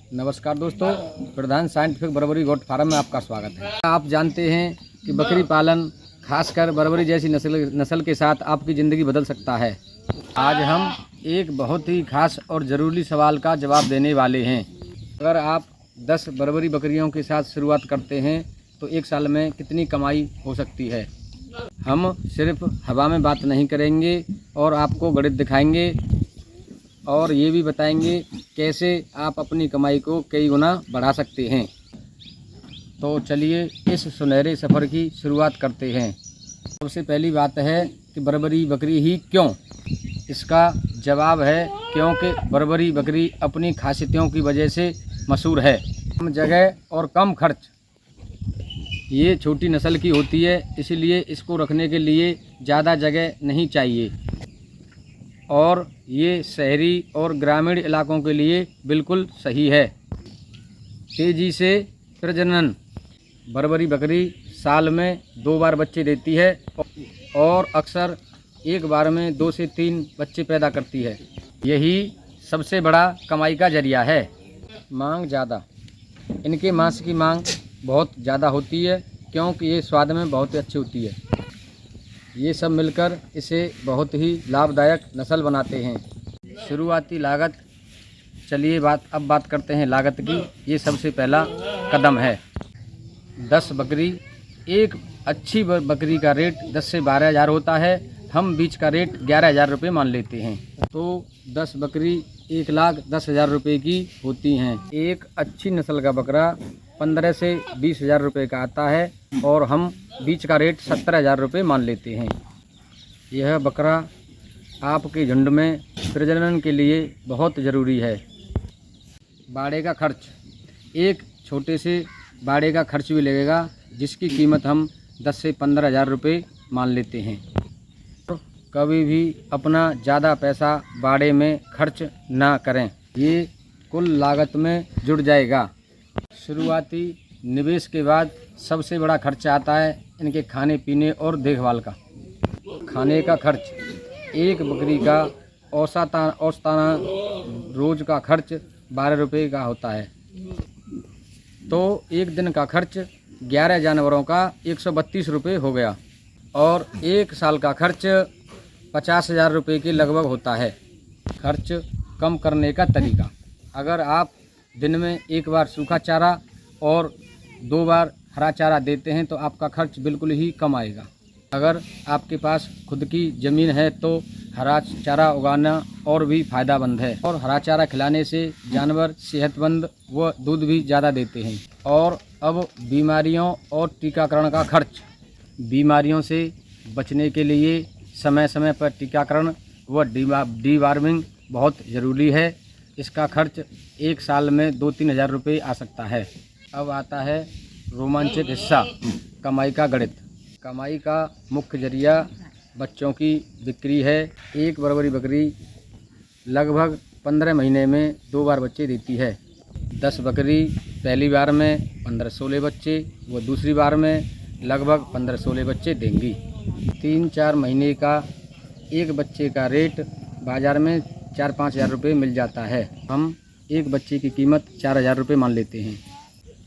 नमस्कार दोस्तों, प्रधान scientific Barbari goat farm में आपका स्वागत है। आप जानते हैं कि बकरी पालन खासकर बर्बरी जैसी नस्ल के साथ आपकी ज़िंदगी बदल सकता है। आज हम एक बहुत ही खास और ज़रूरी सवाल का जवाब देने वाले हैं। अगर आप 10 बर्बरी बकरियों के साथ शुरुआत करते हैं तो एक साल में कितनी कमाई हो सकती है। हम सिर्फ हवा में बात नहीं करेंगे और आपको गणित दिखाएंगे और ये भी बताएंगे कैसे आप अपनी कमाई को कई गुना बढ़ा सकते हैं। तो चलिए इस सुनहरे सफ़र की शुरुआत करते हैं। सबसे पहली बात है कि बर्बरी बकरी ही क्यों। इसका जवाब है क्योंकि बर्बरी बकरी अपनी खासियतों की वजह से मशहूर है। कम जगह और कम खर्च। ये छोटी नस्ल की होती है, इसलिए इसको रखने के लिए ज़्यादा जगह नहीं चाहिए और ये शहरी और ग्रामीण इलाकों के लिए बिल्कुल सही है। तेज़ी से प्रजनन। बर्बरी बकरी साल में 2 बार बच्चे देती है और अक्सर एक बार में 2 से 3 बच्चे पैदा करती है। यही सबसे बड़ा कमाई का जरिया है। मांग ज़्यादा। इनके मांस की मांग बहुत ज़्यादा होती है क्योंकि ये स्वाद में बहुत अच्छी होती है। ये सब मिलकर इसे बहुत ही लाभदायक नस्ल बनाते हैं। शुरुआती लागत। चलिए अब बात करते हैं लागत की। ये सबसे पहला कदम है। 10 बकरी। एक अच्छी बकरी का रेट 10 से 12 हज़ार होता है। हम बीच का रेट 11 हज़ार रुपये मान लेते हैं। तो 10 बकरी 1,10,000 रुपये की होती हैं। एक अच्छी नस्ल का बकरा 15 से 20 हज़ार रुपये का आता है और हम बीच का रेट 70 हज़ार रुपये मान लेते हैं। यह बकरा आपके झुंड में प्रजनन के लिए बहुत ज़रूरी है। बाड़े का खर्च। एक छोटे से बाड़े का खर्च भी लगेगा जिसकी कीमत हम 10 से 15 हज़ार रुपये मान लेते हैं। कभी भी अपना ज़्यादा पैसा बाड़े में खर्च ना करें, ये कुल लागत में जुड़ जाएगा। शुरुआती निवेश के बाद सबसे बड़ा खर्चा आता है इनके खाने पीने और देखभाल का। खाने का खर्च। एक बकरी का औसताना रोज़ का खर्च 12 रुपये का होता है। तो एक दिन का खर्च 11 जानवरों का 132 रुपये हो गया और एक साल का खर्च 50 हज़ार रुपये के लगभग होता है। खर्च कम करने का तरीका। अगर आप दिन में एक बार सूखा चारा और 2 बार हरा चारा देते हैं तो आपका खर्च बिल्कुल ही कम आएगा। अगर आपके पास खुद की ज़मीन है तो हरा चारा उगाना और भी फ़ायदेमंद है और हरा चारा खिलाने से जानवर सेहतमंद व दूध भी ज़्यादा देते हैं। और अब बीमारियों और टीकाकरण का खर्च। बीमारियों से बचने के लिए समय समय पर टीकाकरण व डीवार्मिंग बहुत ज़रूरी है। इसका खर्च एक साल में 2-3 हज़ार रुपये आ सकता है। अब आता है रोमांचक हिस्सा, कमाई का गणित। कमाई का मुख्य जरिया बच्चों की बिक्री है। एक बर्बरी बकरी लगभग 15 महीने में 2 बार बच्चे देती है। 10 बकरी पहली बार में 15-16 बच्चे व दूसरी बार में लगभग 15-16 बच्चे देंगी। 3-4 महीने का एक बच्चे का रेट बाज़ार में 4-5 हज़ार रुपये मिल जाता है। हम एक बच्चे की कीमत 4 हज़ार रुपये मान लेते हैं।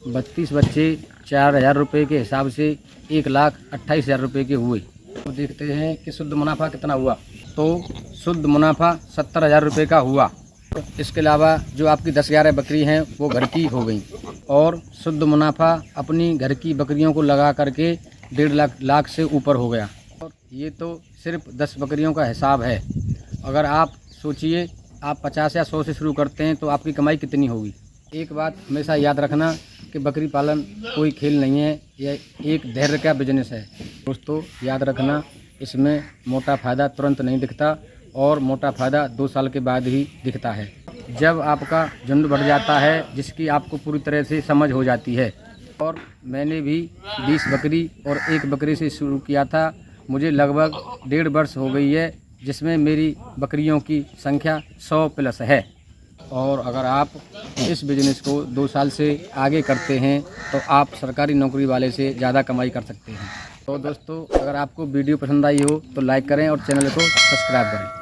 32 बच्चे 4 हज़ार रुपये के हिसाब से 1,28,000 रुपये के हुए। तो देखते हैं कि शुद्ध मुनाफा कितना हुआ। तो शुद्ध मुनाफा 70 हज़ार रुपये का हुआ। इसके अलावा जो आपकी 10-11 बकरी हैं वो घर की हो गई और शुद्ध मुनाफा अपनी घर की बकरियों को लगा करके 1.5 लाख से ऊपर हो गया। और ये तो सिर्फ 10 बकरियों का हिसाब है। अगर आप सोचिए आप 50 या 100 से शुरू करते हैं तो आपकी कमाई कितनी होगी। एक बात हमेशा याद रखना कि बकरी पालन कोई खेल नहीं है, यह एक धैर्य का बिजनेस है। दोस्तों याद रखना, इसमें मोटा फ़ायदा तुरंत नहीं दिखता और मोटा फ़ायदा 2 साल के बाद ही दिखता है, जब आपका झुंड बढ़ जाता है जिसकी आपको पूरी तरह से समझ हो जाती है। और मैंने भी 20 बकरी और 1 बकरी से शुरू किया था। मुझे लगभग 1.5 वर्ष हो गई है जिसमें मेरी बकरियों की संख्या 100+ है। और अगर आप इस बिज़नेस को 2 साल से आगे करते हैं तो आप सरकारी नौकरी वाले से ज़्यादा कमाई कर सकते हैं। तो दोस्तों अगर आपको वीडियो पसंद आई हो तो लाइक करें और चैनल को सब्सक्राइब करें।